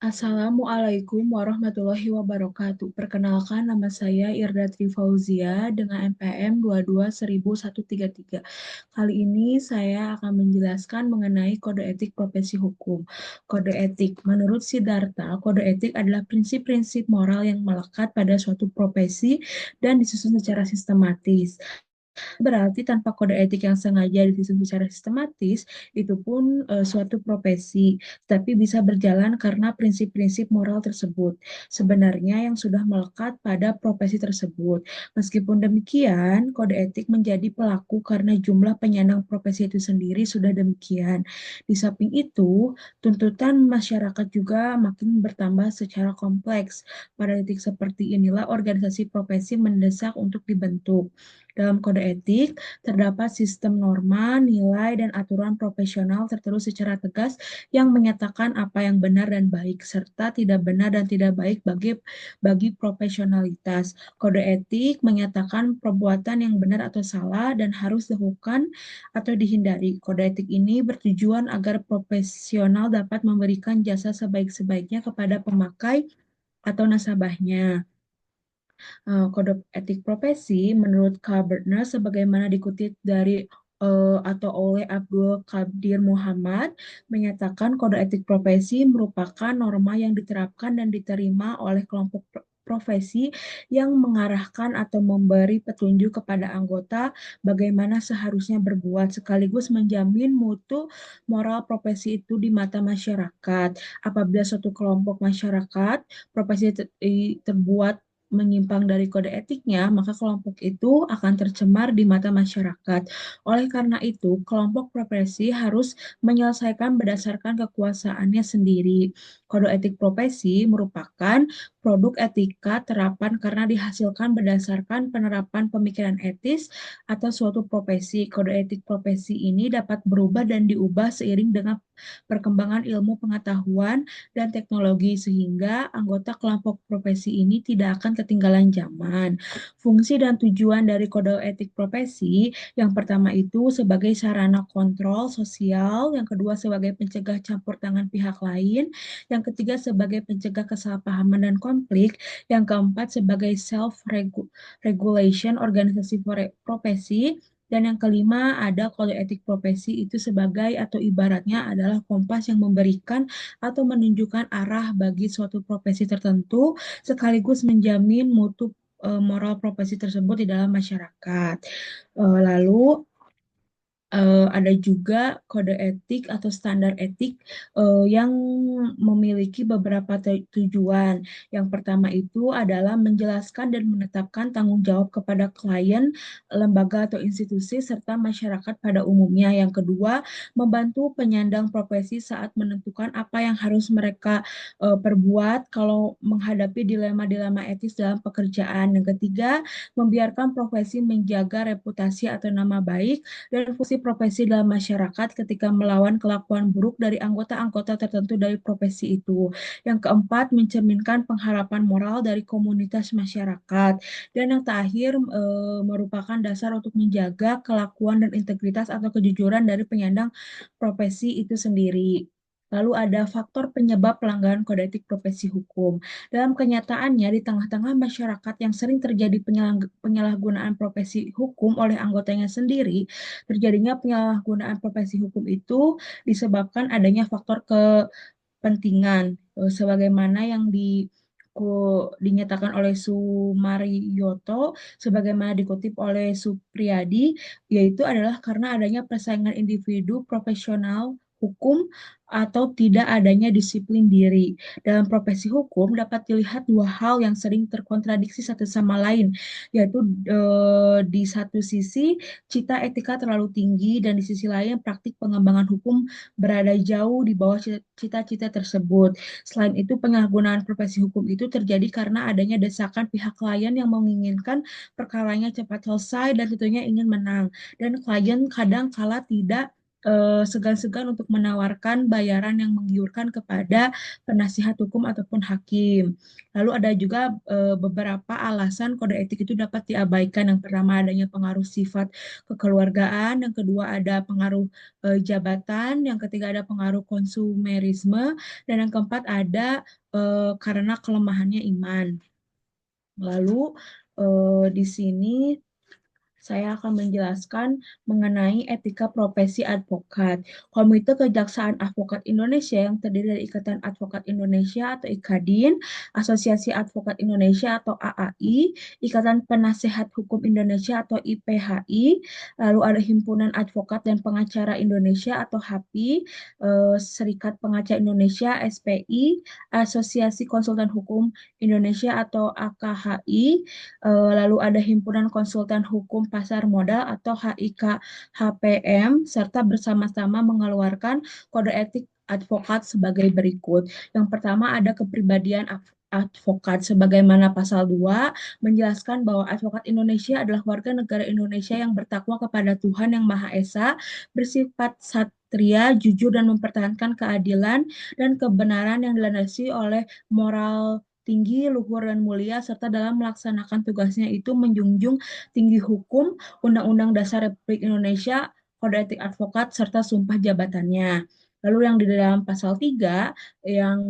Assalamualaikum warahmatullahi wabarakatuh. Perkenalkan, nama saya Irda Trifauzia dengan NPM 22.133. Kali ini saya akan menjelaskan mengenai kode etik profesi hukum. Kode etik, menurut Siddhartha, kode etik adalah prinsip-prinsip moral yang melekat pada suatu profesi dan disusun secara sistematis. Berarti tanpa kode etik yang sengaja disusun secara sistematis, itu pun suatu profesi, tapi bisa berjalan karena prinsip-prinsip moral tersebut. Sebenarnya yang sudah melekat pada profesi tersebut. Meskipun demikian, kode etik menjadi pelaku karena jumlah penyandang profesi itu sendiri sudah demikian. Di samping itu, tuntutan masyarakat juga makin bertambah secara kompleks. Pada titik seperti inilah organisasi profesi mendesak untuk dibentuk. Dalam kode etik, terdapat sistem norma, nilai, dan aturan profesional tertulis secara tegas yang menyatakan apa yang benar dan baik, serta tidak benar dan tidak baik bagi profesionalitas. Kode etik menyatakan perbuatan yang benar atau salah dan harus dilakukan atau dihindari. Kode etik ini bertujuan agar profesional dapat memberikan jasa sebaik-sebaiknya kepada pemakai atau nasabahnya. Kode etik profesi menurut Carpenter sebagaimana dikutip dari atau oleh Abdul Qadir Muhammad menyatakan kode etik profesi merupakan norma yang diterapkan dan diterima oleh kelompok profesi yang mengarahkan atau memberi petunjuk kepada anggota bagaimana seharusnya berbuat sekaligus menjamin mutu moral profesi itu di mata masyarakat. Apabila suatu kelompok masyarakat profesi terbuat menyimpang dari kode etiknya, maka kelompok itu akan tercemar di mata masyarakat. Oleh karena itu, kelompok profesi harus menyelesaikan berdasarkan kekuasaannya sendiri. Kode etik profesi merupakan produk etika terapan karena dihasilkan berdasarkan penerapan pemikiran etis atau suatu profesi. Kode etik profesi ini dapat berubah dan diubah seiring dengan perkembangan ilmu pengetahuan dan teknologi sehingga anggota kelompok profesi ini tidak akan ketinggalan zaman. Fungsi dan tujuan dari kode etik profesi yang pertama itu sebagai sarana kontrol sosial, yang kedua sebagai pencegah campur tangan pihak lain, yang ketiga sebagai pencegah kesalahpahaman dan konflik, yang keempat sebagai self regulation organisasi profesi, dan yang kelima ada kode etik profesi itu sebagai atau ibaratnya adalah kompas yang memberikan atau menunjukkan arah bagi suatu profesi tertentu sekaligus menjamin mutu moral profesi tersebut di dalam masyarakat. Lalu ada juga kode etik atau standar etik yang memiliki beberapa tujuan. Yang pertama itu adalah menjelaskan dan menetapkan tanggung jawab kepada klien, lembaga atau institusi, serta masyarakat pada umumnya. Yang kedua, membantu penyandang profesi saat menentukan apa yang harus mereka perbuat kalau menghadapi dilema-dilema etis dalam pekerjaan. Yang ketiga, membiarkan profesi menjaga reputasi atau nama baik dan fungsi profesi dalam masyarakat ketika melawan kelakuan buruk dari anggota-anggota tertentu dari profesi itu. Yang keempat, mencerminkan pengharapan moral dari komunitas masyarakat. Dan yang terakhir, merupakan dasar untuk menjaga kelakuan dan integritas atau kejujuran dari penyandang profesi itu sendiri. Lalu ada faktor penyebab pelanggaran kode etik profesi hukum. Dalam kenyataannya, di tengah-tengah masyarakat yang sering terjadi penyalahgunaan profesi hukum oleh anggotanya sendiri, terjadinya penyalahgunaan profesi hukum itu disebabkan adanya faktor kepentingan, sebagaimana yang dinyatakan oleh Sumarioto, sebagaimana dikutip oleh Supriyadi, yaitu adalah karena adanya persaingan individu profesional hukum atau tidak adanya disiplin diri. Dalam profesi hukum dapat dilihat dua hal yang sering terkontradiksi satu sama lain, yaitu di satu sisi cita etika terlalu tinggi dan di sisi lain praktik pengembangan hukum berada jauh di bawah cita-cita tersebut. Selain itu, penyalahgunaan profesi hukum itu terjadi karena adanya desakan pihak klien yang menginginkan perkaranya cepat selesai dan tentunya ingin menang. Dan klien kadang kala tidak segan-segan untuk menawarkan bayaran yang menggiurkan kepada penasihat hukum ataupun hakim. Lalu ada juga beberapa alasan kode etik itu dapat diabaikan. Yang pertama adanya pengaruh sifat kekeluargaan, yang kedua ada pengaruh jabatan, yang ketiga ada pengaruh konsumerisme, dan yang keempat ada karena kelemahannya iman. Lalu di sini saya akan menjelaskan mengenai etika profesi advokat. Komite Kejaksaan Advokat Indonesia yang terdiri dari Ikatan Advokat Indonesia atau IKADIN, Asosiasi Advokat Indonesia atau AAI, Ikatan Penasehat Hukum Indonesia atau IPHI, lalu ada Himpunan Advokat dan Pengacara Indonesia atau HAPI, Serikat Pengacara Indonesia SPI, Asosiasi Konsultan Hukum Indonesia atau AKHI, lalu ada Himpunan Konsultan Hukum Pasar Modal atau HIK-HPM, serta bersama-sama mengeluarkan kode etik advokat sebagai berikut. Yang pertama ada kepribadian advokat sebagaimana pasal 2 menjelaskan bahwa advokat Indonesia adalah warga negara Indonesia yang bertakwa kepada Tuhan yang Maha Esa, bersifat satria, jujur dan mempertahankan keadilan dan kebenaran yang dilandasi oleh moral tinggi, luhur, dan mulia, serta dalam melaksanakan tugasnya itu menjunjung tinggi hukum, Undang-Undang Dasar Republik Indonesia, Kode Etik Advokat, serta sumpah jabatannya. Lalu yang di dalam pasal 3, yang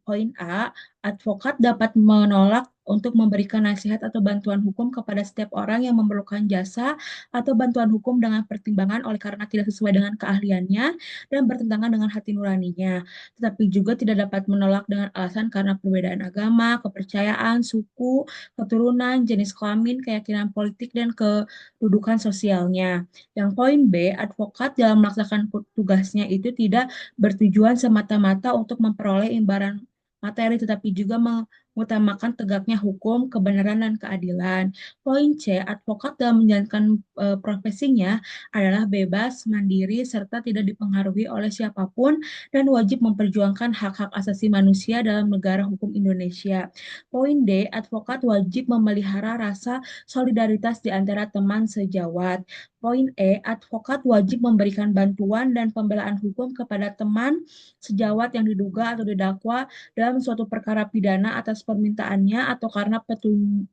poin A, advokat dapat menolak untuk memberikan nasihat atau bantuan hukum kepada setiap orang yang memerlukan jasa atau bantuan hukum dengan pertimbangan oleh karena tidak sesuai dengan keahliannya dan bertentangan dengan hati nuraninya, tetapi juga tidak dapat menolak dengan alasan karena perbedaan agama, kepercayaan, suku, keturunan, jenis kelamin, keyakinan politik, dan kedudukan sosialnya. Yang poin B, advokat dalam melaksanakan tugasnya itu tidak bertujuan semata-mata untuk memperoleh imbalan materi, tetapi juga mengutamakan tegaknya hukum, kebenaran, dan keadilan. Poin C, advokat dalam menjalankan profesinya adalah bebas, mandiri, serta tidak dipengaruhi oleh siapapun dan wajib memperjuangkan hak-hak asasi manusia dalam negara hukum Indonesia. Poin D, advokat wajib memelihara rasa solidaritas di antara teman sejawat. Poin E, advokat wajib memberikan bantuan dan pembelaan hukum kepada teman sejawat yang diduga atau didakwa dalam suatu perkara pidana atas permintaannya atau karena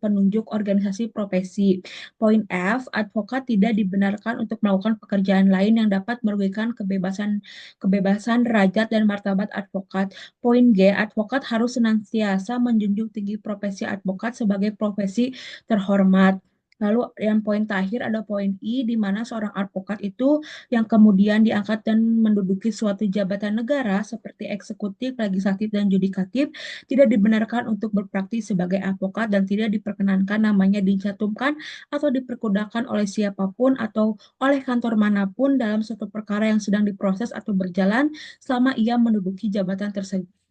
penunjuk organisasi profesi. Poin F, advokat tidak dibenarkan untuk melakukan pekerjaan lain yang dapat merugikan kebebasan derajat dan martabat advokat. Poin G, advokat harus senantiasa menjunjung tinggi profesi advokat sebagai profesi terhormat. Lalu yang poin terakhir ada poin I, di mana seorang advokat itu yang kemudian diangkat dan menduduki suatu jabatan negara seperti eksekutif, legislatif, dan yudikatif tidak dibenarkan untuk berpraktik sebagai advokat dan tidak diperkenankan namanya dicantumkan atau diperkudakan oleh siapapun atau oleh kantor manapun dalam suatu perkara yang sedang diproses atau berjalan selama ia menduduki jabatan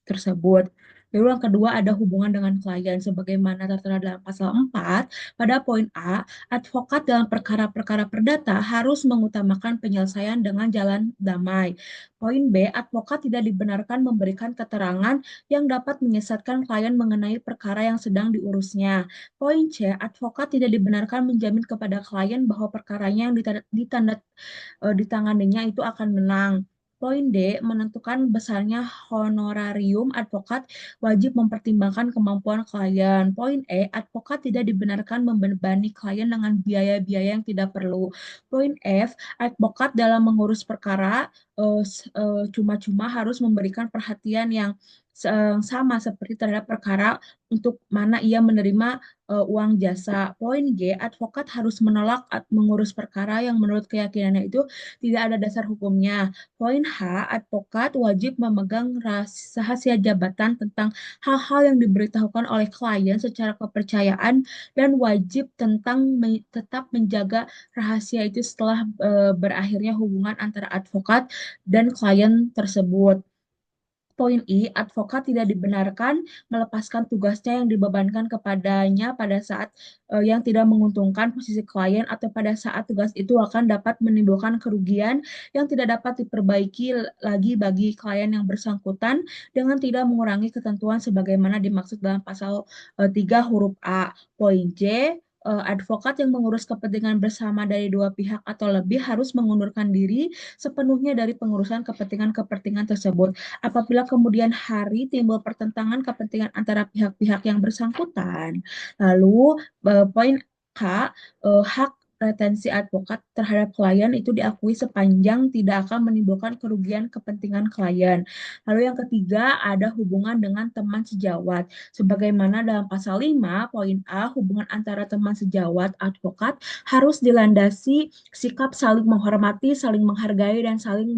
tersebut. Lalu yang kedua ada hubungan dengan klien sebagaimana tertera dalam pasal 4 pada poin A, advokat dalam perkara-perkara perdata harus mengutamakan penyelesaian dengan jalan damai. Poin B, advokat tidak dibenarkan memberikan keterangan yang dapat menyesatkan klien mengenai perkara yang sedang diurusnya. Poin C, advokat tidak dibenarkan menjamin kepada klien bahwa perkaranya yang ditanganinya itu akan menang. Poin D, menentukan besarnya honorarium advokat wajib mempertimbangkan kemampuan klien. Poin E, advokat tidak dibenarkan membebani klien dengan biaya-biaya yang tidak perlu. Poin F, advokat dalam mengurus perkara cuma-cuma harus memberikan perhatian yang sama seperti terhadap perkara untuk mana ia menerima uang jasa. Poin G, advokat harus menolak mengurus perkara yang menurut keyakinannya itu tidak ada dasar hukumnya. Poin H, advokat wajib memegang rahasia jabatan tentang hal-hal yang diberitahukan oleh klien secara kepercayaan dan wajib tetap menjaga rahasia itu setelah berakhirnya hubungan antara advokat dan klien tersebut. Poin I, advokat tidak dibenarkan melepaskan tugasnya yang dibebankan kepadanya pada saat yang tidak menguntungkan posisi klien atau pada saat tugas itu akan dapat menimbulkan kerugian yang tidak dapat diperbaiki lagi bagi klien yang bersangkutan dengan tidak mengurangi ketentuan sebagaimana dimaksud dalam pasal 3 huruf A. Poin J, advokat yang mengurus kepentingan bersama dari dua pihak atau lebih harus mengundurkan diri sepenuhnya dari pengurusan kepentingan-kepentingan tersebut. Apabila kemudian hari timbul pertentangan kepentingan antara pihak-pihak yang bersangkutan, lalu poin K, hak retensi advokat terhadap klien itu diakui sepanjang tidak akan menimbulkan kerugian kepentingan klien. Lalu yang ketiga ada hubungan dengan teman sejawat. Sebagaimana dalam pasal 5 poin A, hubungan antara teman sejawat advokat harus dilandasi sikap saling menghormati, saling menghargai, dan saling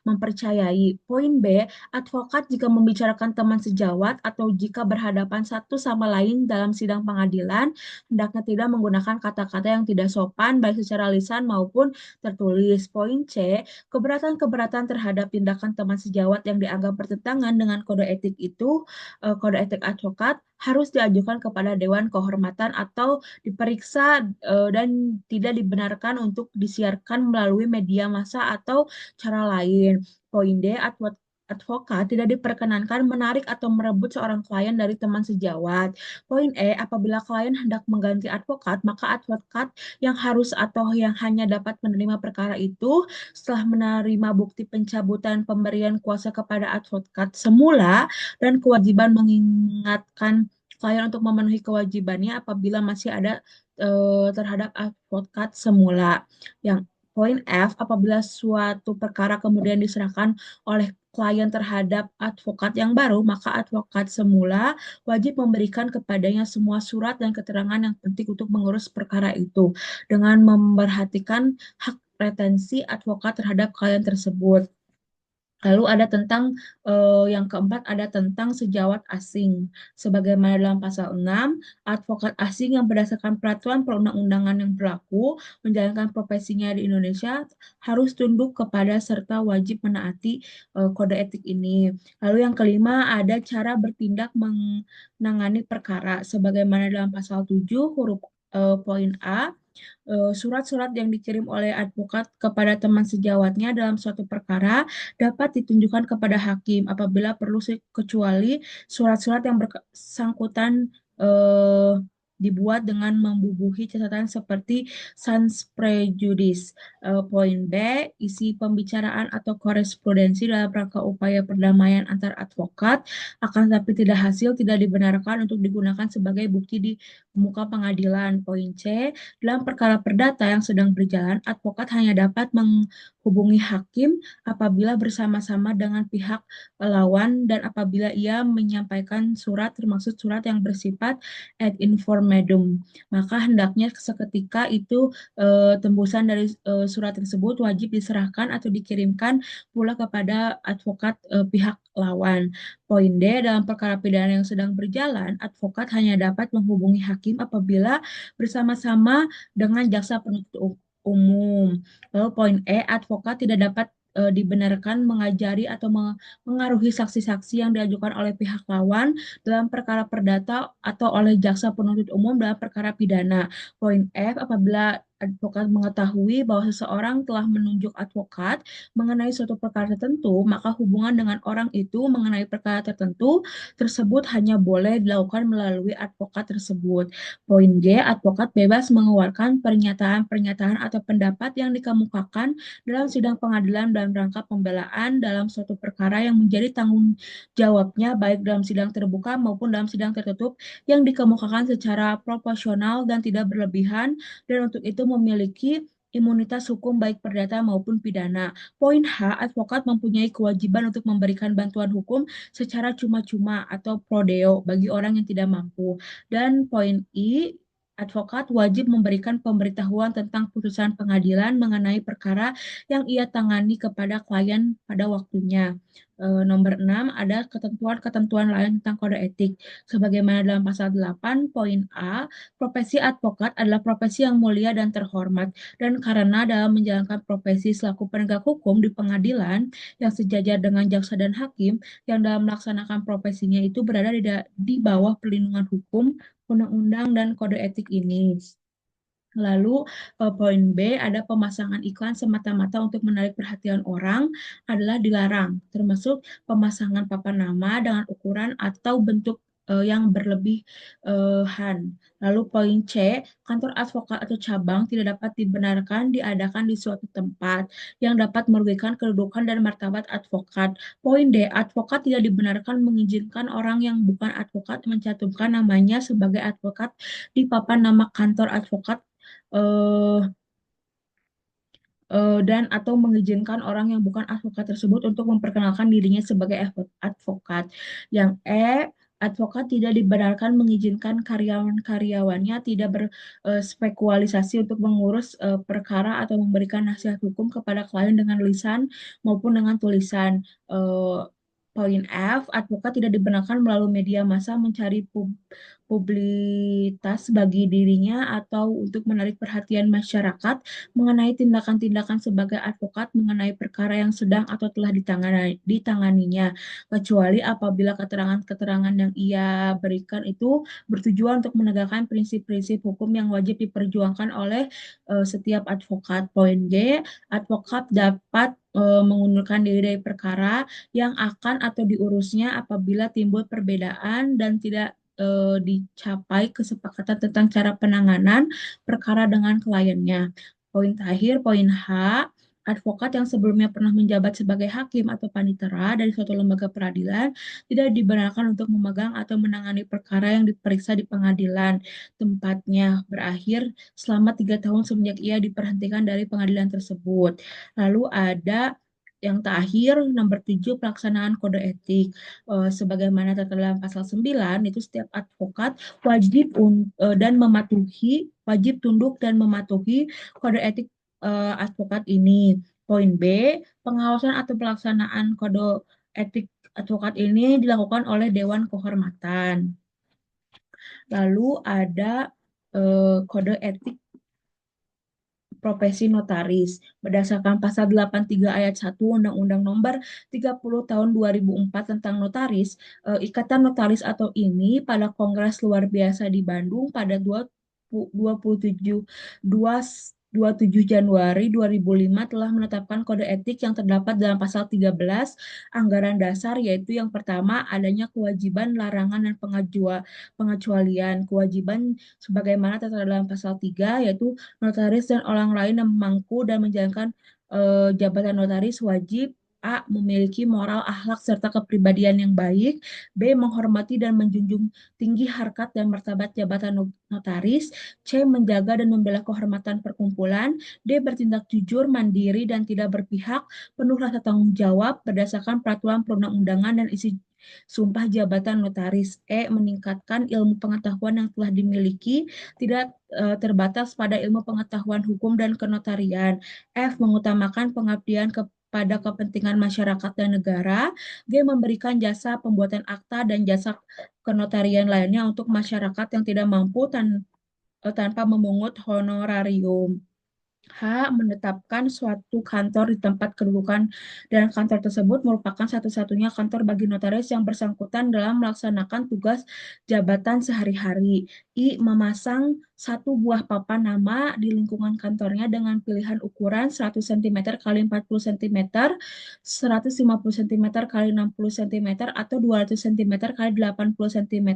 mempercayai. Poin B, advokat jika membicarakan teman sejawat atau jika berhadapan satu sama lain dalam sidang pengadilan, hendaknya tidak menggunakan kata-kata yang tidak sopan baik secara lisan maupun tertulis. Poin C, keberatan-keberatan terhadap tindakan teman sejawat yang dianggap bertentangan dengan kode etik itu, kode etik advokat harus diajukan kepada Dewan Kehormatan atau diperiksa dan tidak dibenarkan untuk disiarkan melalui media massa atau cara lain. Poin D, advokat tidak diperkenankan menarik atau merebut seorang klien dari teman sejawat. Poin E, apabila klien hendak mengganti advokat, maka advokat yang harus atau yang hanya dapat menerima perkara itu setelah menerima bukti pencabutan pemberian kuasa kepada advokat semula dan kewajiban mengingatkan klien untuk memenuhi kewajibannya apabila masih ada terhadap advokat semula. Yang poin F, apabila suatu perkara kemudian diserahkan oleh klien terhadap advokat yang baru, maka advokat semula wajib memberikan kepadanya semua surat dan keterangan yang penting untuk mengurus perkara itu dengan memperhatikan hak retensi advokat terhadap klien tersebut. Lalu ada tentang yang keempat ada tentang sejawat asing. Sebagaimana dalam pasal 6, advokat asing yang berdasarkan peraturan perundang-undangan yang berlaku menjalankan profesinya di Indonesia harus tunduk kepada serta wajib menaati kode etik ini. Lalu yang kelima ada cara bertindak menangani perkara. Sebagaimana dalam pasal 7 huruf poin A, surat-surat yang dikirim oleh advokat kepada teman sejawatnya dalam suatu perkara dapat ditunjukkan kepada hakim apabila perlu kecuali surat-surat yang bersangkutan dibuat dengan membubuhi catatan seperti sans prejudice. Poin B, isi pembicaraan atau korespondensi dalam rangka upaya perdamaian antar advokat akan tetapi tidak hasil tidak dibenarkan untuk digunakan sebagai bukti di muka pengadilan. Poin C, dalam perkara perdata yang sedang berjalan, advokat hanya dapat menghubungi hakim apabila bersama-sama dengan pihak lawan dan apabila ia menyampaikan surat termasuk surat yang bersifat ad informedum. Maka hendaknya seketika itu tembusan dari surat tersebut wajib diserahkan atau dikirimkan pula kepada advokat pihak lawan. Poin D, dalam perkara pidana yang sedang berjalan, advokat hanya dapat menghubungi hakim apabila bersama-sama dengan jaksa penuntut umum. Lalu poin E, advokat tidak dapat dibenarkan mengajari atau mengaruhi saksi-saksi yang diajukan oleh pihak lawan dalam perkara perdata atau oleh jaksa penuntut umum dalam perkara pidana. Poin F, apabila advokat mengetahui bahwa seseorang telah menunjuk advokat mengenai suatu perkara tertentu, maka hubungan dengan orang itu mengenai perkara tertentu tersebut hanya boleh dilakukan melalui advokat tersebut. Poin G, advokat bebas mengeluarkan pernyataan-pernyataan atau pendapat yang dikemukakan dalam sidang pengadilan dalam rangka pembelaan dalam suatu perkara yang menjadi tanggung jawabnya baik dalam sidang terbuka maupun dalam sidang tertutup yang dikemukakan secara proporsional dan tidak berlebihan dan untuk itu memiliki imunitas hukum baik perdata maupun pidana. Poin H, advokat mempunyai kewajiban untuk memberikan bantuan hukum secara cuma-cuma atau pro deo bagi orang yang tidak mampu. Dan poin I, advokat wajib memberikan pemberitahuan tentang putusan pengadilan mengenai perkara yang ia tangani kepada klien pada waktunya. Nomor 6 ada ketentuan-ketentuan lain tentang kode etik. Sebagaimana dalam pasal 8 poin A, profesi advokat adalah profesi yang mulia dan terhormat dan karena dalam menjalankan profesi selaku penegak hukum di pengadilan yang sejajar dengan jaksa dan hakim yang dalam melaksanakan profesinya itu berada di bawah perlindungan hukum, undang-undang, dan kode etik ini. Lalu poin B ada pemasangan iklan semata-mata untuk menarik perhatian orang adalah dilarang, termasuk pemasangan papan nama dengan ukuran atau bentuk yang berlebihan. Lalu poin C, kantor advokat atau cabang tidak dapat dibenarkan diadakan di suatu tempat yang dapat merugikan kedudukan dan martabat advokat. Poin D, advokat tidak dibenarkan mengizinkan orang yang bukan advokat mencantumkan namanya sebagai advokat di papan nama kantor advokat eh, dan atau mengizinkan orang yang bukan advokat tersebut untuk memperkenalkan dirinya sebagai advokat. Yang E, advokat tidak dibenarkan mengizinkan karyawan-karyawannya tidak berspekulasi untuk mengurus perkara atau memberikan nasihat hukum kepada klien dengan lisan maupun dengan tulisan. Eh, Poin F, advokat tidak dibenarkan melalui media massa mencari publitas bagi dirinya atau untuk menarik perhatian masyarakat mengenai tindakan-tindakan sebagai advokat mengenai perkara yang sedang atau telah ditanganinya, kecuali apabila keterangan-keterangan yang ia berikan itu bertujuan untuk menegakkan prinsip-prinsip hukum yang wajib diperjuangkan oleh setiap advokat. Poin G, advokat dapat mengundurkan diri dari perkara yang akan atau diurusnya apabila timbul perbedaan dan tidak dicapai kesepakatan tentang cara penanganan perkara dengan kliennya. Poin terakhir, poin H, advokat yang sebelumnya pernah menjabat sebagai hakim atau panitera dari suatu lembaga peradilan tidak dibenarkan untuk memegang atau menangani perkara yang diperiksa di pengadilan. Tempatnya berakhir selama 3 tahun semenjak ia diperhentikan dari pengadilan tersebut. Lalu ada yang terakhir, nomor 7, pelaksanaan kode etik. Sebagaimana tertera dalam pasal 9, itu setiap advokat dan mematuhi, wajib tunduk dan mematuhi kode etik advokat ini. Poin B, pengawasan atau pelaksanaan kode etik advokat ini dilakukan oleh Dewan Kehormatan. Lalu ada kode etik profesi notaris. Berdasarkan pasal 83 ayat 1 Undang-Undang Nomor 30 Tahun 2004 tentang notaris, Ikatan Notaris atau ini pada Kongres Luar Biasa di Bandung pada 27 27 Januari 2005 telah menetapkan kode etik yang terdapat dalam pasal 13 Anggaran Dasar, yaitu yang pertama adanya kewajiban, larangan, dan pengecualian. Kewajiban sebagaimana tertera dalam pasal 3, yaitu notaris dan orang lain yang memangku dan menjalankan jabatan notaris wajib A. Memiliki moral, akhlak, serta kepribadian yang baik. B. Menghormati dan menjunjung tinggi harkat dan martabat jabatan notaris. C. Menjaga dan membela kehormatan perkumpulan. D. Bertindak jujur, mandiri, dan tidak berpihak, penuh rasa tanggung jawab berdasarkan peraturan perundang-undangan dan isi sumpah jabatan notaris. E. Meningkatkan ilmu pengetahuan yang telah dimiliki, tidak terbatas pada ilmu pengetahuan hukum dan kenotarian. F. Mengutamakan pengabdian pada kepentingan masyarakat dan negara. G. Memberikan jasa pembuatan akta dan jasa kenotarian lainnya untuk masyarakat yang tidak mampu tanpa memungut honorarium. H. Menetapkan suatu kantor di tempat kedudukan dan kantor tersebut merupakan satu-satunya kantor bagi notaris yang bersangkutan dalam melaksanakan tugas jabatan sehari-hari. I. Memasang satu buah papan nama di lingkungan kantornya dengan pilihan ukuran 100 cm kali 40 cm, 150 cm kali 60 cm, atau 200 cm kali 80 cm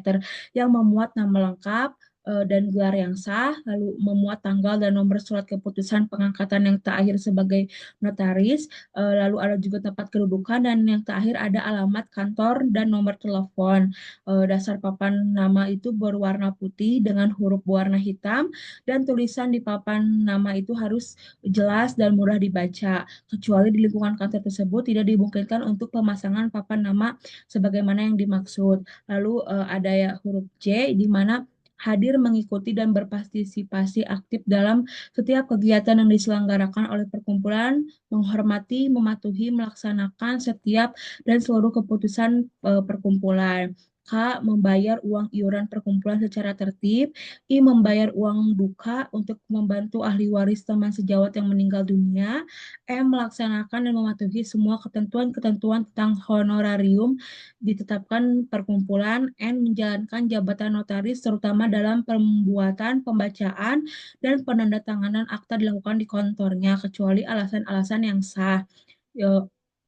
yang memuat nama lengkap, dan gelar yang sah, lalu memuat tanggal dan nomor surat keputusan pengangkatan yang terakhir sebagai notaris, lalu ada juga tempat kedudukan, dan yang terakhir ada alamat kantor dan nomor telepon. Dasar papan nama itu berwarna putih dengan huruf berwarna hitam, dan tulisan di papan nama itu harus jelas dan mudah dibaca, kecuali di lingkungan kantor tersebut tidak dimungkinkan untuk pemasangan papan nama sebagaimana yang dimaksud. Lalu ada ya huruf J, di mana hadir, mengikuti, dan berpartisipasi aktif dalam setiap kegiatan yang diselenggarakan oleh perkumpulan, menghormati, mematuhi, melaksanakan setiap dan seluruh keputusan perkumpulan. K. Membayar uang iuran perkumpulan secara tertib. I. Membayar uang duka untuk membantu ahli waris teman sejawat yang meninggal dunia. M. Melaksanakan dan mematuhi semua ketentuan-ketentuan tentang honorarium ditetapkan perkumpulan. N. Menjalankan jabatan notaris terutama dalam pembuatan, pembacaan, dan penandatanganan akta dilakukan di kantornya kecuali alasan-alasan yang sah.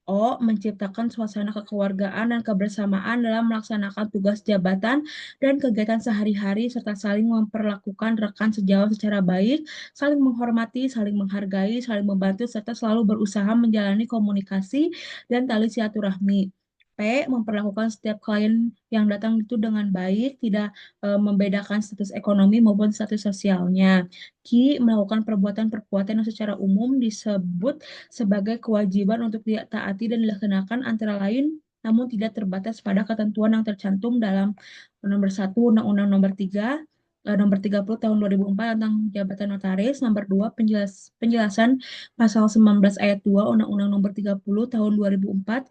O. Menciptakan suasana kekeluargaan dan kebersamaan dalam melaksanakan tugas jabatan dan kegiatan sehari-hari serta saling memperlakukan rekan sejawat secara baik, saling menghormati, saling menghargai, saling membantu, serta selalu berusaha menjalani komunikasi dan tali silaturahmi. P. Memperlakukan setiap klien yang datang itu dengan baik, tidak membedakan status ekonomi maupun status sosialnya. Q. Melakukan perbuatan-perbuatan yang secara umum disebut sebagai kewajiban untuk ditaati dan dilaksanakan antara lain namun tidak terbatas pada ketentuan yang tercantum dalam nomor 1 Undang-Undang nomor 30 tahun 2004 tentang jabatan notaris, nomor 2 penjelasan pasal 19 ayat 2 Undang-Undang nomor 30 tahun 2004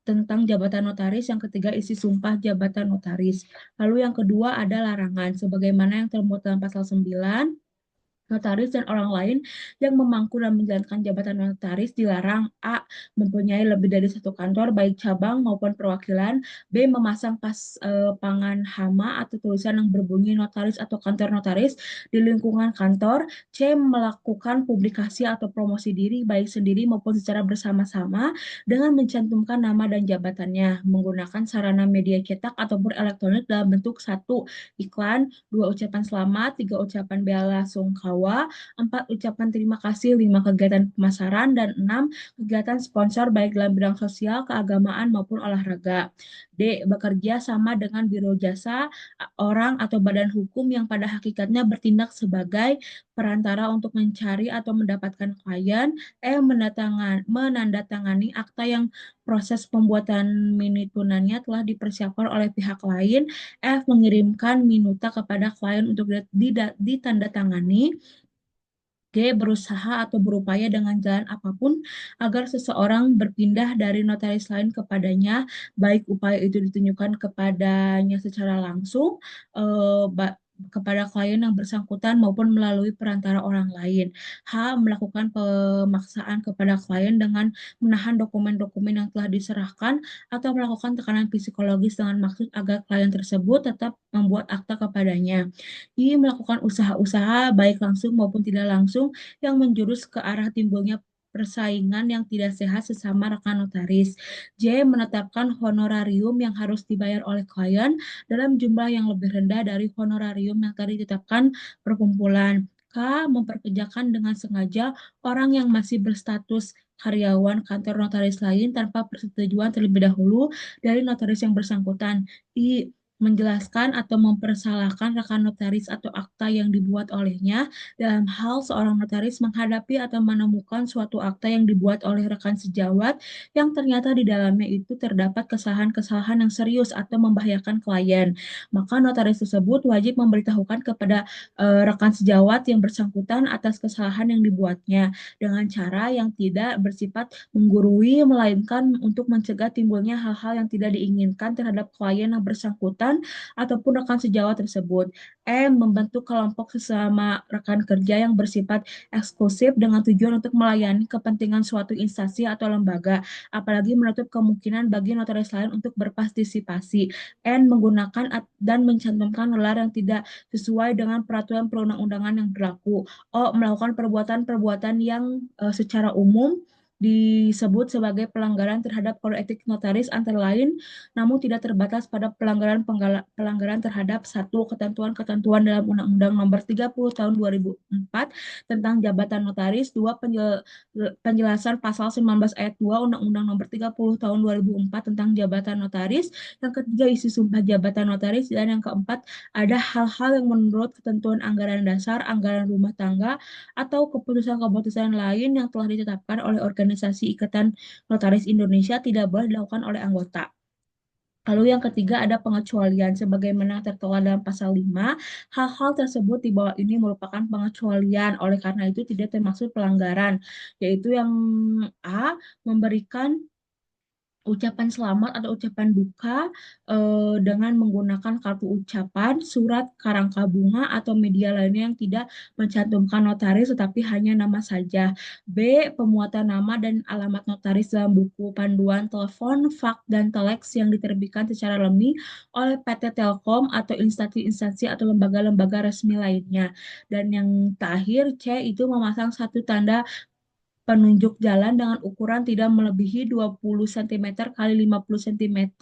tentang jabatan notaris, yang ketiga isi sumpah jabatan notaris. Lalu yang kedua ada larangan sebagaimana yang termuat dalam pasal 9. Notaris dan orang lain yang memangku dan menjalankan jabatan notaris dilarang: A. Mempunyai lebih dari satu kantor, baik cabang maupun perwakilan. B. Memasang pangan hama atau tulisan yang berbunyi notaris atau kantor notaris di lingkungan kantor. C. Melakukan publikasi atau promosi diri, baik sendiri maupun secara bersama-sama, dengan mencantumkan nama dan jabatannya, menggunakan sarana media cetak ataupun elektronik dalam bentuk: 1. Iklan, 2. Ucapan selamat, 3. Ucapan bela sungkawa, 4. Ucapan terima kasih, 5. Kegiatan pemasaran, dan 6. Kegiatan sponsor baik dalam bidang sosial, keagamaan, maupun olahraga. D. Bekerja sama dengan biro jasa, orang atau badan hukum yang pada hakikatnya bertindak sebagai perantara untuk mencari atau mendapatkan klien. Menandatangani akta yang proses pembuatan minutunannya telah dipersiapkan oleh pihak lain. F. Mengirimkan minuta kepada klien untuk ditandatangani. G. Berusaha atau berupaya dengan jalan apapun agar seseorang berpindah dari notaris lain kepadanya, baik upaya itu ditunjukkan kepadanya secara langsung, eh, kepada klien yang bersangkutan maupun melalui perantara orang lain. H. Melakukan pemaksaan kepada klien dengan menahan dokumen-dokumen yang telah diserahkan atau melakukan tekanan psikologis dengan maksud agar klien tersebut tetap membuat akta kepadanya. I. Melakukan usaha-usaha baik langsung maupun tidak langsung yang menjurus ke arah timbulnya persaingan yang tidak sehat sesama rekan notaris. J. Menetapkan honorarium yang harus dibayar oleh klien dalam jumlah yang lebih rendah dari honorarium yang tadi ditetapkan perkumpulan. K. Memperkerjakan dengan sengaja orang yang masih berstatus karyawan kantor notaris lain tanpa persetujuan terlebih dahulu dari notaris yang bersangkutan. I. Menjelaskan atau mempersalahkan rekan notaris atau akta yang dibuat olehnya dalam hal seorang notaris menghadapi atau menemukan suatu akta yang dibuat oleh rekan sejawat yang ternyata di dalamnya itu terdapat kesalahan-kesalahan yang serius atau membahayakan klien. Maka notaris tersebut wajib memberitahukan kepada rekan sejawat yang bersangkutan atas kesalahan yang dibuatnya dengan cara yang tidak bersifat menggurui, melainkan untuk mencegah timbulnya hal-hal yang tidak diinginkan terhadap klien yang bersangkutan ataupun rekan sejawat tersebut. Membentuk kelompok sesama rekan kerja yang bersifat eksklusif dengan tujuan untuk melayani kepentingan suatu instansi atau lembaga, apalagi menutup kemungkinan bagi notaris lain untuk berpartisipasi. Menggunakan dan mencantumkan gelar yang tidak sesuai dengan peraturan perundang-undangan yang berlaku. O. Melakukan perbuatan-perbuatan yang secara umum disebut sebagai pelanggaran terhadap kode etik notaris antara lain, namun tidak terbatas pada pelanggaran terhadap: 1. Ketentuan-ketentuan dalam Undang-Undang Nomor 30 Tahun 2004 tentang jabatan notaris. 2. Penjelasan pasal 19 ayat 2 Undang-Undang Nomor 30 Tahun 2004 tentang jabatan notaris. Yang ketiga isi sumpah jabatan notaris. Dan yang keempat ada hal-hal yang menurut ketentuan anggaran dasar, anggaran rumah tangga, atau keputusan-keputusan lain yang telah ditetapkan oleh Organisasi Ikatan Notaris Indonesia tidak boleh dilakukan oleh anggota. Lalu yang ketiga ada pengecualian. Sebagaimana tertera dalam pasal 5, hal-hal tersebut di bawah ini merupakan pengecualian. Oleh karena itu tidak termasuk pelanggaran, yaitu yang A. Memberikan ucapan selamat atau ucapan duka dengan menggunakan kartu ucapan, surat, karangka bunga, atau media lainnya yang tidak mencantumkan notaris tetapi hanya nama saja. B. Pemuatan nama dan alamat notaris dalam buku panduan telepon, faks, dan telex yang diterbitkan secara resmi oleh PT Telkom atau instansi-instansi atau lembaga-lembaga resmi lainnya. Dan yang terakhir C. Itu memasang satu tanda penunjuk jalan dengan ukuran tidak melebihi 20 cm kali 50 cm,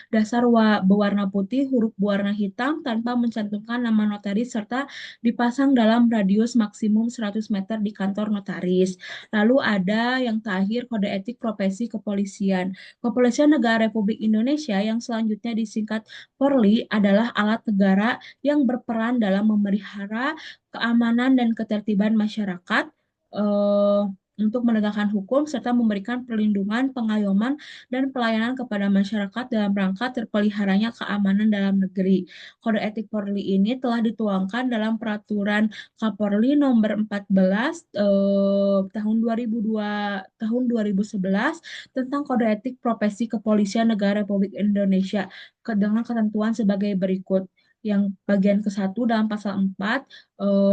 dasar berwarna putih, huruf berwarna hitam, tanpa mencantumkan nama notaris, serta dipasang dalam radius maksimum 100 meter di kantor notaris. Lalu ada yang terakhir, kode etik profesi kepolisian. Kepolisian Negara Republik Indonesia yang selanjutnya disingkat Polri adalah alat negara yang berperan dalam memelihara keamanan dan ketertiban masyarakat, eh, untuk menegakkan hukum serta memberikan perlindungan, pengayoman, dan pelayanan kepada masyarakat dalam rangka terpeliharanya keamanan dalam negeri. Kode etik Polri ini telah dituangkan dalam Peraturan Kapolri nomor 14 tahun 2011 tentang kode etik profesi kepolisian negara Republik Indonesia dengan ketentuan sebagai berikut. Yang bagian ke-1 dalam pasal 4,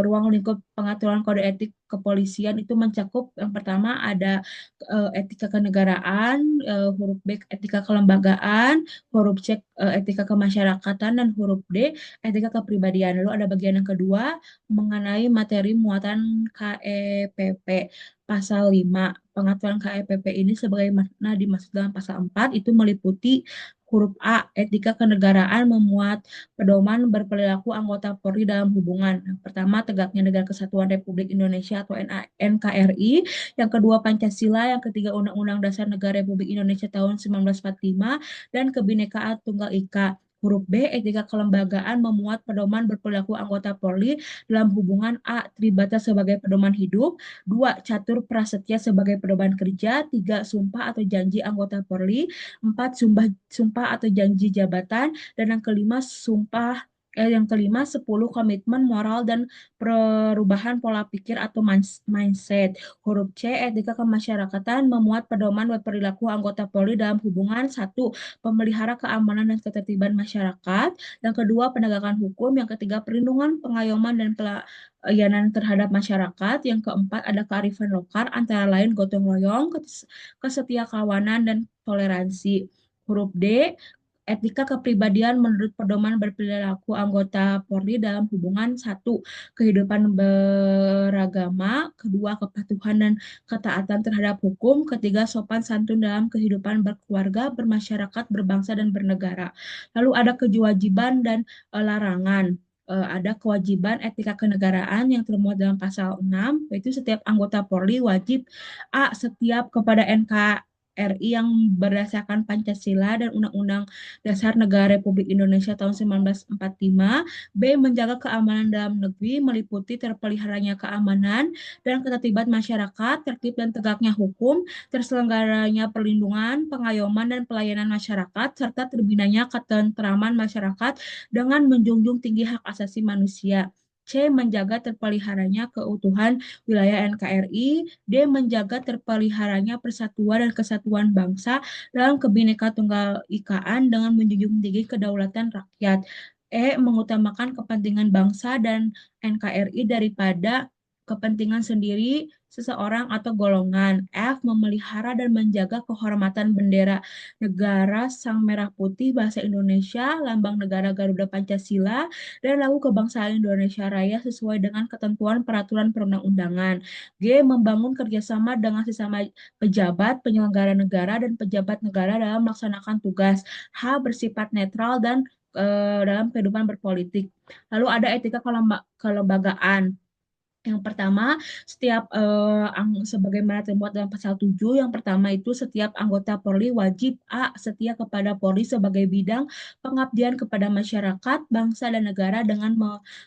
ruang lingkup pengaturan kode etik kepolisian itu mencakup yang pertama ada etika kenegaraan, huruf B etika kelembagaan, huruf C etika kemasyarakatan, dan huruf D etika kepribadian. Lalu ada bagian yang kedua mengenai materi muatan KEPP. Pasal 5, pengaturan KEPP ini sebagaimana dimaksud dalam pasal 4 itu meliputi huruf A, etika kenegaraan memuat pedoman berperilaku anggota Polri dalam hubungan. Yang pertama, tegaknya Negara Kesatuan Republik Indonesia atau NKRI. Yang kedua, Pancasila. Yang ketiga, Undang-Undang Dasar Negara Republik Indonesia tahun 1945. Dan Kebinekaan Tunggal Ika. Huruf B, etika kelembagaan memuat pedoman berperilaku anggota Polri dalam hubungan A, Tribata sebagai pedoman hidup, 2, catur prasetya sebagai pedoman kerja, 3, sumpah atau janji anggota Polri, 4, sumpah atau janji jabatan, dan yang kelima 10, komitmen moral dan perubahan pola pikir atau mindset. Huruf C, etika kemasyarakatan memuat pedoman berperilaku anggota Polri dalam hubungan 1, pemelihara keamanan dan ketertiban masyarakat, yang kedua penegakan hukum, yang ketiga perlindungan, pengayoman dan pelayanan terhadap masyarakat, yang keempat ada kearifan lokal antara lain gotong royong, kesetiakawanan dan toleransi. Huruf D, etika kepribadian menurut pedoman berperilaku anggota Polri dalam hubungan 1, kehidupan beragama, kedua kepatuhan dan ketaatan terhadap hukum, ketiga sopan santun dalam kehidupan berkeluarga, bermasyarakat, berbangsa dan bernegara. Lalu ada kewajiban dan larangan. Ada kewajiban etika kenegaraan yang termuat dalam pasal 6, yaitu setiap anggota Polri wajib A, setiap kepada NKRI yang berdasarkan Pancasila dan Undang-Undang Dasar Negara Republik Indonesia tahun 1945. B, menjaga keamanan dalam negeri meliputi terpeliharanya keamanan dan ketertiban masyarakat, tertib dan tegaknya hukum, terselenggaranya perlindungan, pengayoman dan pelayanan masyarakat, serta terbinanya ketentraman masyarakat dengan menjunjung tinggi hak asasi manusia. C, menjaga terpeliharanya keutuhan wilayah NKRI. D, menjaga terpeliharanya persatuan dan kesatuan bangsa dalam Kebhinneka Tunggal Ikaan dengan menjunjung tinggi kedaulatan rakyat. E, mengutamakan kepentingan bangsa dan NKRI daripada kepentingan sendiri seseorang atau golongan. F, memelihara dan menjaga kehormatan bendera negara Sang Merah Putih, bahasa Indonesia, lambang negara Garuda Pancasila, dan lagu kebangsaan Indonesia Raya sesuai dengan ketentuan peraturan perundang-undangan. G, membangun kerjasama dengan sesama pejabat, penyelenggara negara, dan pejabat negara dalam melaksanakan tugas. H, bersifat netral dan dalam kehidupan berpolitik. Lalu ada etika kelembagaan. Yang pertama, setiap sebagaimana termuat dalam pasal 7, yang pertama itu setiap anggota Polri wajib A, setia kepada Polri sebagai bidang pengabdian kepada masyarakat, bangsa, dan negara dengan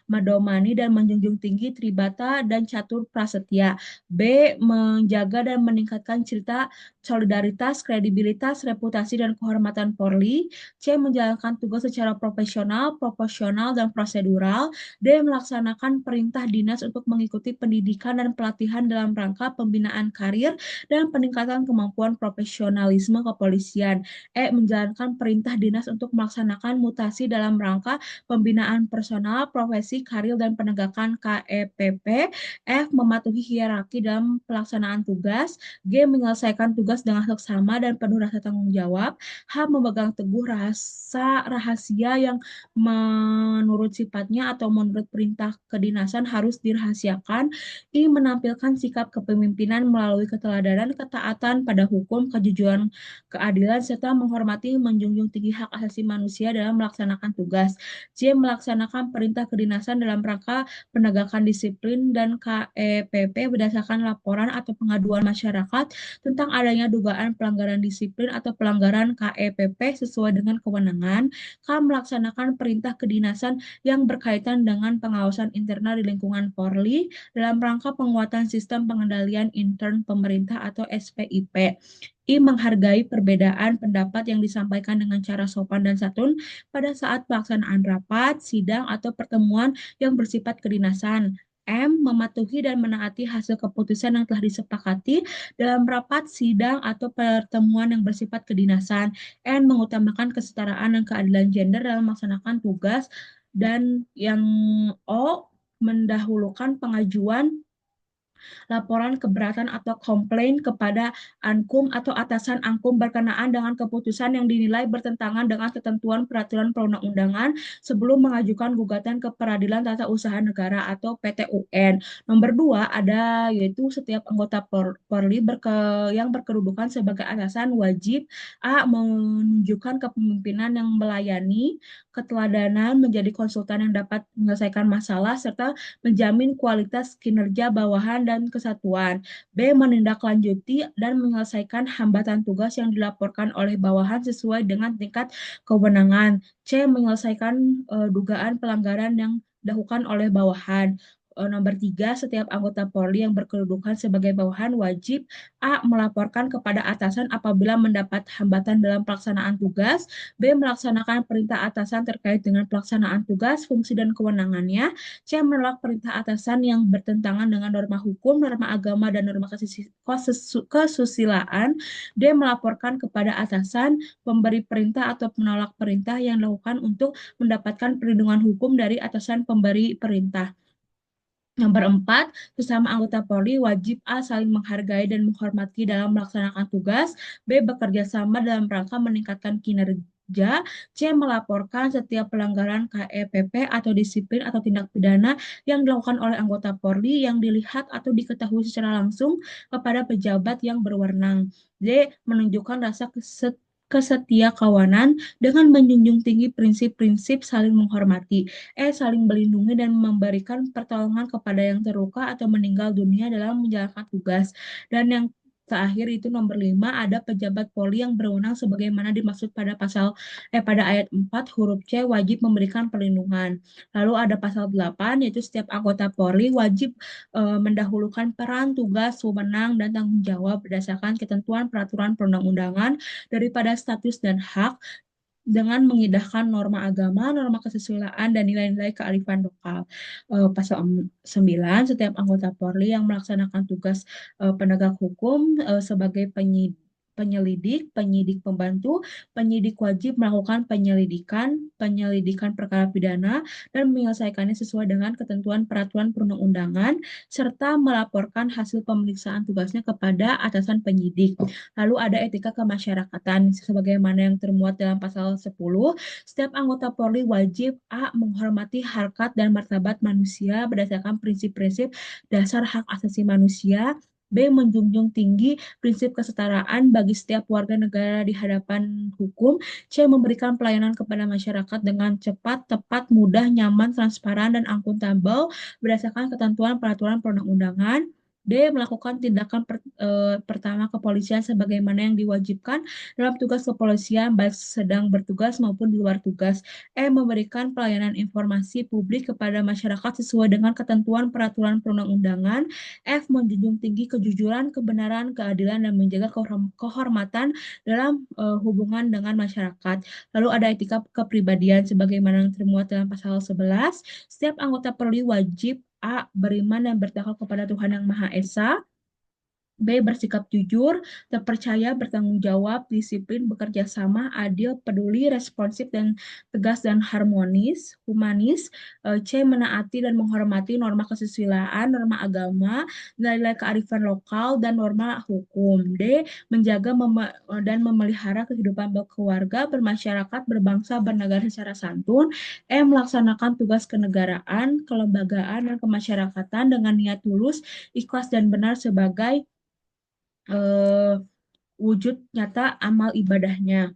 medomani dan menjunjung tinggi tribata dan catur prasetya. B, menjaga dan meningkatkan cerita solidaritas, kredibilitas, reputasi, dan kehormatan Polri. C, menjalankan tugas secara profesional, proporsional, dan prosedural. D, melaksanakan perintah dinas untuk mengikuti pendidikan dan pelatihan dalam rangka pembinaan karir dan peningkatan kemampuan profesionalisme kepolisian. E, menjalankan perintah dinas untuk melaksanakan mutasi dalam rangka pembinaan personal, profesi, karir, dan penegakan KEPP. F, mematuhi hierarki dalam pelaksanaan tugas. G, menyelesaikan tugas dengan seksama dan penuh rasa tanggung jawab. H, memegang teguh rahasia yang menurut sifatnya atau menurut perintah kedinasan harus dirahasiakan. kebijakan. I. Menampilkan sikap kepemimpinan melalui keteladanan, ketaatan pada hukum, kejujuran, keadilan, serta menghormati menjunjung tinggi hak asasi manusia dalam melaksanakan tugas. C. Melaksanakan perintah kedinasan dalam rangka penegakan disiplin dan KEPP berdasarkan laporan atau pengaduan masyarakat tentang adanya dugaan pelanggaran disiplin atau pelanggaran KEPP sesuai dengan kewenangan. K. Melaksanakan perintah kedinasan yang berkaitan dengan pengawasan internal di lingkungan Polri dalam rangka penguatan sistem pengendalian intern pemerintah atau SPIP. I. Menghargai perbedaan pendapat yang disampaikan dengan cara sopan dan santun pada saat pelaksanaan rapat, sidang, atau pertemuan yang bersifat kedinasan. M. Mematuhi dan menaati hasil keputusan yang telah disepakati dalam rapat, sidang, atau pertemuan yang bersifat kedinasan. N. Mengutamakan kesetaraan dan keadilan gender dalam melaksanakan tugas. Dan yang O. Mendahulukan pengajuan laporan keberatan atau komplain kepada Ankum atau atasan Ankum berkenaan dengan keputusan yang dinilai bertentangan dengan ketentuan peraturan perundang-undangan sebelum mengajukan gugatan ke Peradilan Tata Usaha Negara atau PT UN. Nomor 2 ada yaitu setiap anggota Polri yang berkedudukan sebagai atasan wajib A. Menunjukkan kepemimpinan yang melayani, keteladanan, menjadi konsultan yang dapat menyelesaikan masalah, serta menjamin kualitas kinerja bawahan dan kesatuan. B. Menindaklanjuti dan menyelesaikan hambatan tugas yang dilaporkan oleh bawahan sesuai dengan tingkat kewenangan. C. Menyelesaikan dugaan pelanggaran yang dilakukan oleh bawahan. Nomor 3, setiap anggota Polri yang berkedudukan sebagai bawahan wajib A. Melaporkan kepada atasan apabila mendapat hambatan dalam pelaksanaan tugas. B. Melaksanakan perintah atasan terkait dengan pelaksanaan tugas, fungsi, dan kewenangannya. C. Menolak perintah atasan yang bertentangan dengan norma hukum, norma agama, dan norma kesusilaan. D. Melaporkan kepada atasan pemberi perintah atau menolak perintah yang dilakukan untuk mendapatkan perlindungan hukum dari atasan pemberi perintah. Nomor 4, sesama anggota Polri wajib A. Saling menghargai dan menghormati dalam melaksanakan tugas. B. Bekerja sama dalam rangka meningkatkan kinerja. C. Melaporkan setiap pelanggaran KEPP atau disiplin atau tindak pidana yang dilakukan oleh anggota Polri yang dilihat atau diketahui secara langsung kepada pejabat yang berwenang. D. Menunjukkan rasa kesetiakawanan dengan menjunjung tinggi prinsip-prinsip saling menghormati. Saling melindungi dan memberikan pertolongan kepada yang terluka atau meninggal dunia dalam menjalankan tugas. Dan yang terakhir itu nomor 5, ada pejabat Polri yang berwenang sebagaimana dimaksud pada ayat 4 huruf C wajib memberikan perlindungan. Lalu ada pasal 8 yaitu setiap anggota Polri wajib mendahulukan peran, tugas, wewenang, dan tanggung jawab berdasarkan ketentuan peraturan perundang-undangan daripada status dan hak dengan mengindahkan norma agama, norma kesusilaan, dan nilai-nilai kearifan lokal. Pasal 9, setiap anggota Polri yang melaksanakan tugas penegak hukum sebagai penyelidik, penyidik pembantu, penyidik wajib melakukan penyelidikan perkara pidana, dan menyelesaikannya sesuai dengan ketentuan peraturan perundang-undangan, serta melaporkan hasil pemeriksaan tugasnya kepada atasan penyidik. Lalu ada etika kemasyarakatan, sebagaimana yang termuat dalam pasal 10, setiap anggota Polri wajib A. Menghormati harkat dan martabat manusia berdasarkan prinsip-prinsip dasar hak asasi manusia. B. Menjunjung tinggi prinsip kesetaraan bagi setiap warga negara di hadapan hukum. C. Memberikan pelayanan kepada masyarakat dengan cepat, tepat, mudah, nyaman, transparan, dan akuntabel berdasarkan ketentuan peraturan perundang-undangan. D. Melakukan tindakan pertama kepolisian sebagaimana yang diwajibkan dalam tugas kepolisian baik sedang bertugas maupun di luar tugas. Memberikan pelayanan informasi publik kepada masyarakat sesuai dengan ketentuan peraturan perundang-undangan. F. Menjunjung tinggi kejujuran, kebenaran, keadilan, dan menjaga kehormatan dalam hubungan dengan masyarakat. Lalu ada etika kepribadian sebagaimana yang termuat dalam pasal 11. Setiap anggota Polri wajib A. Beriman dan bertakwa kepada Tuhan Yang Maha Esa. B. Bersikap jujur, terpercaya, bertanggung jawab, disiplin, bekerja sama, adil, peduli, responsif, dan tegas dan harmonis, humanis. C. Menaati dan menghormati norma kesusilaan, norma agama, nilai kearifan lokal, dan norma hukum. D. Menjaga dan memelihara kehidupan berkeluarga, bermasyarakat, berbangsa, bernegara secara santun. E. Melaksanakan tugas kenegaraan, kelembagaan, dan kemasyarakatan dengan niat tulus, ikhlas, dan benar sebagai eh, wujud nyata amal ibadahnya.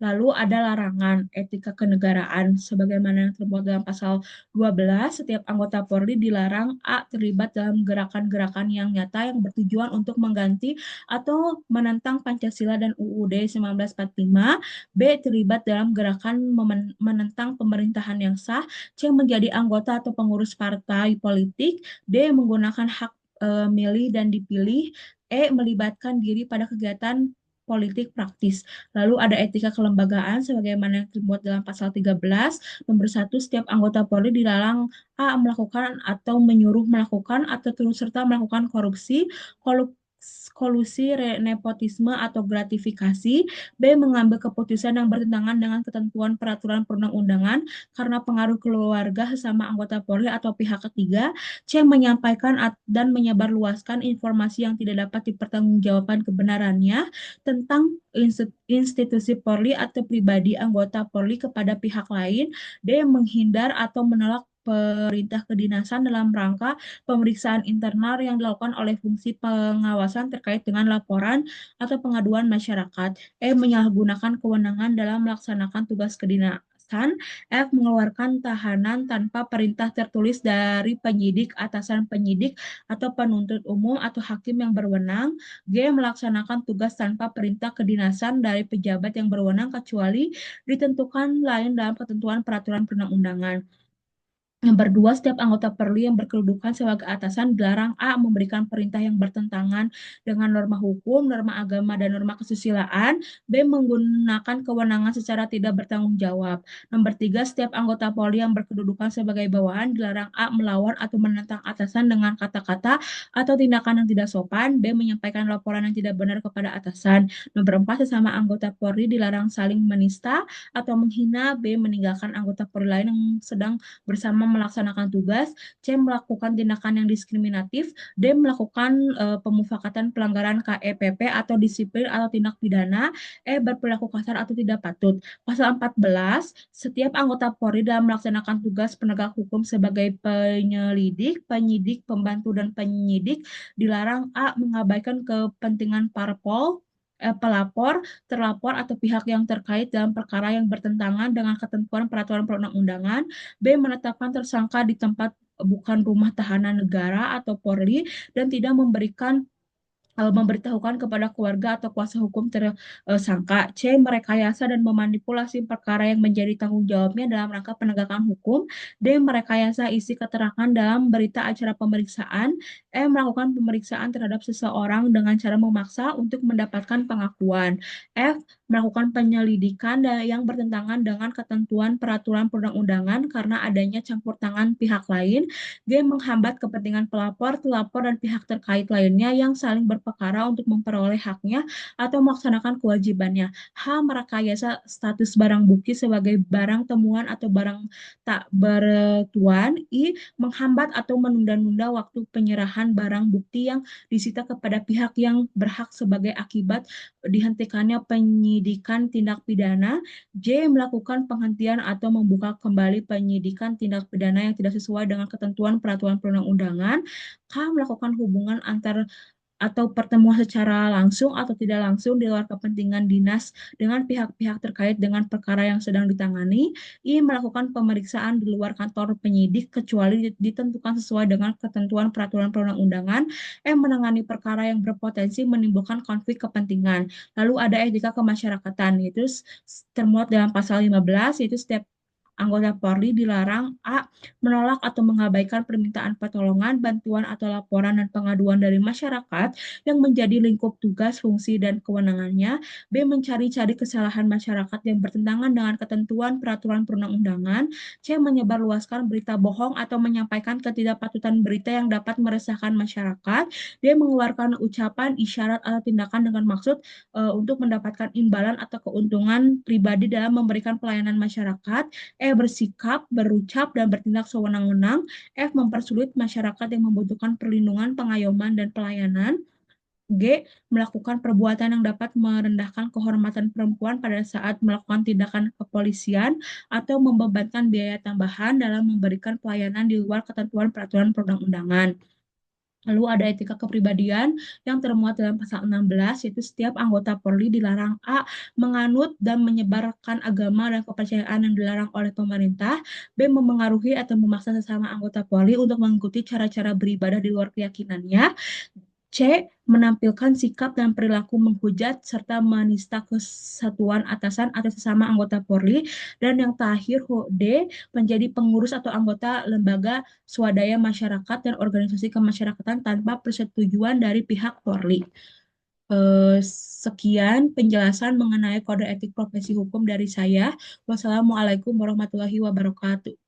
Lalu ada larangan etika kenegaraan sebagaimana yang termuat dalam pasal 12, setiap anggota Polri dilarang A. terlibat dalam gerakan-gerakan yang nyata yang bertujuan untuk mengganti atau menentang Pancasila dan UUD 1945, B. terlibat dalam gerakan menentang pemerintahan yang sah, C. menjadi anggota atau pengurus partai politik, D. menggunakan hak milih dan dipilih, E. melibatkan diri pada kegiatan politik praktis. Lalu ada etika kelembagaan sebagaimana yang termuat dalam pasal 13. Nomor satu, setiap anggota Polri dilarang A. melakukan atau menyuruh melakukan atau turut serta melakukan korupsi, kolusi, nepotisme atau gratifikasi, B. mengambil keputusan yang bertentangan dengan ketentuan peraturan perundang-undangan karena pengaruh keluarga sesama anggota Polri atau pihak ketiga, C. menyampaikan dan menyebarluaskan informasi yang tidak dapat dipertanggungjawabkan kebenarannya tentang institusi Polri atau pribadi anggota Polri kepada pihak lain. D. Menghindar atau menolak perintah kedinasan dalam rangka pemeriksaan internal yang dilakukan oleh fungsi pengawasan terkait dengan laporan atau pengaduan masyarakat. E. Menyalahgunakan kewenangan dalam melaksanakan tugas kedinasan. F. Mengeluarkan tahanan tanpa perintah tertulis dari penyidik, atasan penyidik, atau penuntut umum atau hakim yang berwenang. G. Melaksanakan tugas tanpa perintah kedinasan dari pejabat yang berwenang kecuali ditentukan lain dalam ketentuan peraturan perundang-undangan. Nomor dua, setiap anggota Perli yang berkedudukan sebagai atasan dilarang A. memberikan perintah yang bertentangan dengan norma hukum, norma agama, dan norma kesusilaan. B. Menggunakan kewenangan secara tidak bertanggung jawab. Nomor tiga, setiap anggota Polri yang berkedudukan sebagai bawahan dilarang A. melawan atau menentang atasan dengan kata-kata atau tindakan yang tidak sopan. B. Menyampaikan laporan yang tidak benar kepada atasan. Nomor empat, sesama anggota Polri dilarang saling menista atau menghina. B. Meninggalkan anggota Polri lain yang sedang bersama melaksanakan tugas, C. melakukan tindakan yang diskriminatif, D. melakukan pemufakatan pelanggaran KEPP atau disiplin atau tindak pidana, E. berperilaku kasar atau tidak patut. Pasal 14, setiap anggota Polri dalam melaksanakan tugas penegak hukum sebagai penyelidik, penyidik, pembantu, dan penyidik dilarang A. mengabaikan kepentingan parpol, pelapor, terlapor, atau pihak yang terkait dalam perkara yang bertentangan dengan ketentuan peraturan perundang-undangan. B. Menetapkan tersangka di tempat bukan rumah tahanan negara atau Polri dan tidak memberitahukan kepada keluarga atau kuasa hukum tersangka. C. Merekayasa dan memanipulasi perkara yang menjadi tanggung jawabnya dalam rangka penegakan hukum. D. Merekayasa isi keterangan dalam berita acara pemeriksaan. E. Melakukan pemeriksaan terhadap seseorang dengan cara memaksa untuk mendapatkan pengakuan. F. Melakukan penyelidikan yang bertentangan dengan ketentuan peraturan perundang-undangan karena adanya campur tangan pihak lain. G. Menghambat kepentingan pelapor, telapor, dan pihak terkait lainnya yang saling berperkara untuk memperoleh haknya atau melaksanakan kewajibannya. H. Merekayasa status barang bukti sebagai barang temuan atau barang tak bertuan. I. Menghambat atau menunda-nunda waktu penyerahan barang bukti yang disita kepada pihak yang berhak sebagai akibat dihentikannya penyidikan tindak pidana. J. Melakukan penghentian atau membuka kembali penyidikan tindak pidana yang tidak sesuai dengan ketentuan peraturan perundang-undangan. K. Melakukan hubungan antar atau pertemuan secara langsung atau tidak langsung di luar kepentingan dinas dengan pihak-pihak terkait dengan perkara yang sedang ditangani. I. Melakukan pemeriksaan di luar kantor penyidik kecuali ditentukan sesuai dengan ketentuan peraturan perundang-undangan. Menangani perkara yang berpotensi menimbulkan konflik kepentingan. Lalu ada etika kemasyarakatan, yaitu termuat dalam pasal 15, yaitu setiap Anggota Polri dilarang A. Menolak atau mengabaikan permintaan pertolongan, bantuan atau laporan dan pengaduan dari masyarakat yang menjadi lingkup tugas, fungsi, dan kewenangannya. B. Mencari-cari kesalahan masyarakat yang bertentangan dengan ketentuan peraturan perundang-undangan. C. Menyebarluaskan berita bohong atau menyampaikan ketidakpatutan berita yang dapat meresahkan masyarakat. D. Mengeluarkan ucapan, isyarat, atau tindakan dengan maksud untuk mendapatkan imbalan atau keuntungan pribadi dalam memberikan pelayanan masyarakat. E. Bersikap, berucap, dan bertindak sewenang-wenang. F. Mempersulit masyarakat yang membutuhkan perlindungan, pengayoman, dan pelayanan. G. Melakukan perbuatan yang dapat merendahkan kehormatan perempuan pada saat melakukan tindakan kepolisian atau membebankan biaya tambahan dalam memberikan pelayanan di luar ketentuan peraturan perundang-undangan. Lalu ada etika kepribadian yang termuat dalam pasal 16, yaitu setiap anggota Polri dilarang A. Menganut dan menyebarkan agama dan kepercayaan yang dilarang oleh pemerintah. B. Memengaruhi atau memaksa sesama anggota Polri untuk mengikuti cara-cara beribadah di luar keyakinannya. C. Menampilkan sikap dan perilaku menghujat serta menista kesatuan atasan atau sesama anggota Polri. Dan yang terakhir, D. Menjadi pengurus atau anggota lembaga swadaya masyarakat dan organisasi kemasyarakatan tanpa persetujuan dari pihak Polri. Sekian penjelasan mengenai kode etik profesi hukum dari saya. Wassalamualaikum warahmatullahi wabarakatuh.